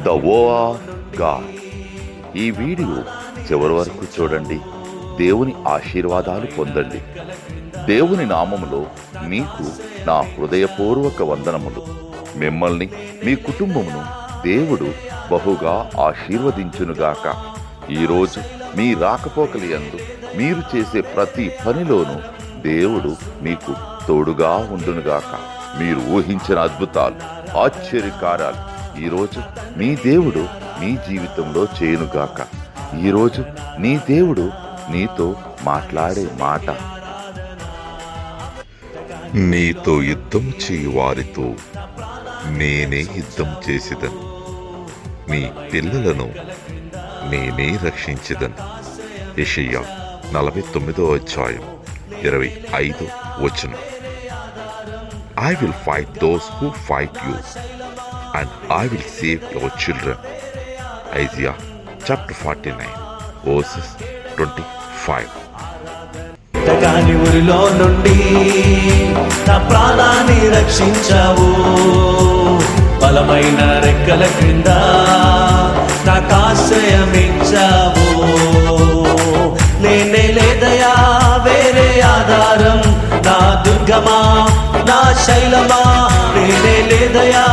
The వో of God. ఈ video చివరి వరకు చూడండి. దేవుని ఆశీర్వాదాలు పొందండి. దేవుని నామములో మీకు నా హృదయపూర్వక వందనములు. మిమ్మల్ని మీ కుటుంబమును దేవుడు బహుగా ఆశీర్వదించునుగాక. ఈరోజు మీ రాకపోకలి యందు మీరు చేసే ప్రతి పనిలోనూ దేవుడు మీకు తోడుగా ఉండునుగాక. మీరు ఊహించిన అద్భుతాలు, ఆశ్చర్యకార్యాలు ఈరోజు మీ దేవుడు మీ జీవితంలో చేయునుగాక. ఈరోజు నీ దేవుడు నీతో మాట్లాడే మాట, నీతో యుద్ధం చేయు వారితో నేనే యుద్ధం చేసేదను, నీ పిల్లలను నేనే రక్షించేదను. యెషయా 49:25. I will fight those who fight you, and I will save your children. Isaiah chapter 49:25. కాని ఊరిలో నుండి నా ప్రాణాన్ని రక్షించావు. బలమైన రెక్కల క్రింద నాకు ఆశ్రయమిచ్చావు. లేనే లేదయా వేరే ఆధారం, నా దుర్గమా, నా శైలమా, లేనే లేదయా